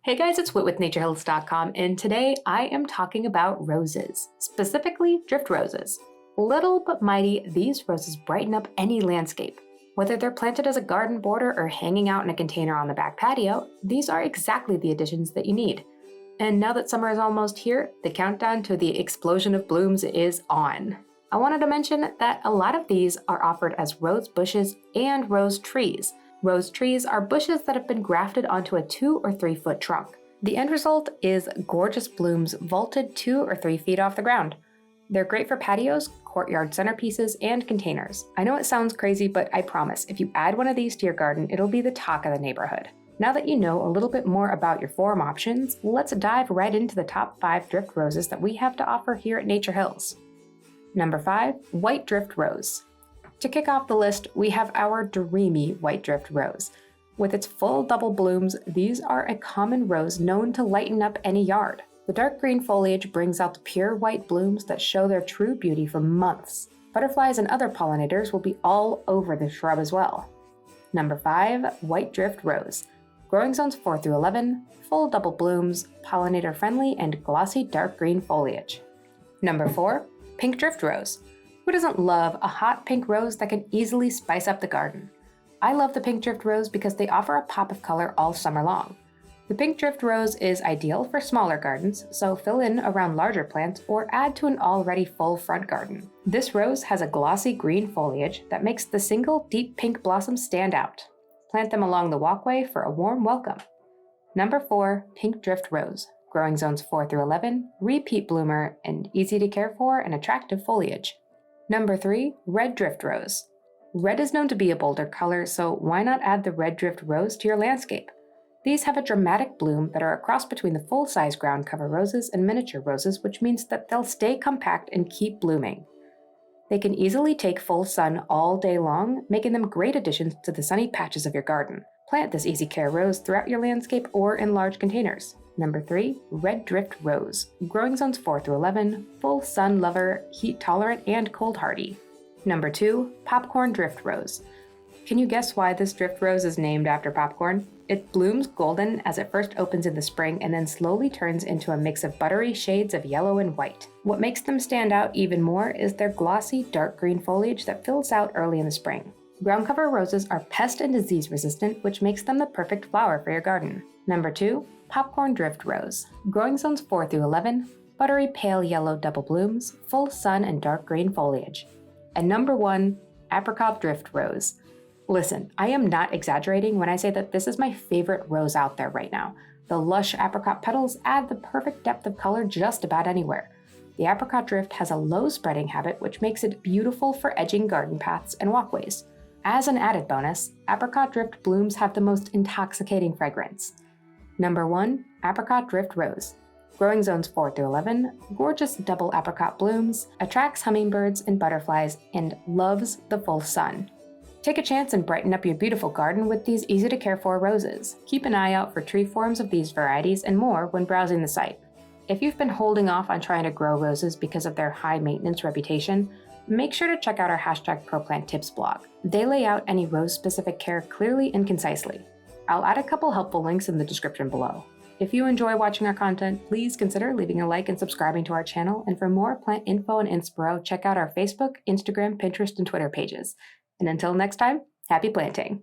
Hey guys, it's Whit with naturehills.com, and today I am talking about roses, specifically drift roses. Little but mighty, these roses brighten up any landscape. Whether they're planted as a garden border or hanging out in a container on the back patio, these are exactly the additions that you need. And now that summer is almost here, the countdown to the explosion of blooms is on. I wanted to mention that a lot of these are offered as rose bushes and rose trees. Rose trees are bushes that have been grafted onto a 2 or 3 foot trunk. The end result is gorgeous blooms vaulted 2 or 3 feet off the ground. They're great for patios, courtyard centerpieces, and containers. I know it sounds crazy, but I promise, if you add one of these to your garden, it'll be the talk of the neighborhood. Now that you know a little bit more about your form options, let's dive right into the top 5 drift roses that we have to offer here at Nature Hills. Number 5, white drift rose. To kick off the list, we have our dreamy white drift rose. With its full double blooms, these are a common rose known to lighten up any yard. The dark green foliage brings out the pure white blooms that show their true beauty for months. Butterflies and other pollinators will be all over the shrub as well. Number 5, white drift rose. Growing zones 4 through 11, full double blooms, pollinator friendly, and glossy dark green foliage. Number 4, pink drift rose. Who doesn't love a hot pink rose that can easily spice up the garden? I love the pink drift rose because they offer a pop of color all summer long. The pink drift rose is ideal for smaller gardens, so fill in around larger plants or add to an already full front garden. This rose has a glossy green foliage that makes the single deep pink blossoms stand out. Plant them along the walkway for a warm welcome. Number 4, pink drift rose. Growing zones 4 through 11, repeat bloomer, and easy to care for and attractive foliage. Number 3, red drift rose. Red is known to be a bolder color, so why not add the red drift rose to your landscape? These have a dramatic bloom that are a cross between the full-size ground cover roses and miniature roses, which means that they'll stay compact and keep blooming. They can easily take full sun all day long, making them great additions to the sunny patches of your garden. Plant this easy care rose throughout your landscape or in large containers. Number 3, red drift rose. Growing zones 4 through 11, full sun lover, heat tolerant, and cold hardy. Number 2, popcorn drift rose. Can you guess why this drift rose is named after popcorn? It blooms golden as it first opens in the spring and then slowly turns into a mix of buttery shades of yellow and white. What makes them stand out even more is their glossy dark green foliage that fills out early in the spring. Ground cover roses are pest and disease resistant, which makes them the perfect flower for your garden. Number 2, popcorn drift rose. Growing zones 4 through 11, buttery pale yellow double blooms, full sun and dark green foliage. And number 1, apricot drift rose. Listen, I am not exaggerating when I say that this is my favorite rose out there right now. The lush apricot petals add the perfect depth of color just about anywhere. The apricot drift has a low spreading habit, which makes it beautiful for edging garden paths and walkways. As an added bonus, apricot drift blooms have the most intoxicating fragrance. Number 1, apricot drift rose. Growing zones 4 through 11, gorgeous double apricot blooms, attracts hummingbirds and butterflies, and loves the full sun. Take a chance and brighten up your beautiful garden with these easy to care for roses. Keep an eye out for tree forms of these varieties and more when browsing the site. If you've been holding off on trying to grow roses because of their high maintenance reputation, make sure to check out our #ProPlantTips blog. They lay out any rose-specific care clearly and concisely. I'll add a couple helpful links in the description below. If you enjoy watching our content, please consider leaving a like and subscribing to our channel. And for more plant info and inspo, check out our Facebook, Instagram, Pinterest, and Twitter pages. And until next time, happy planting!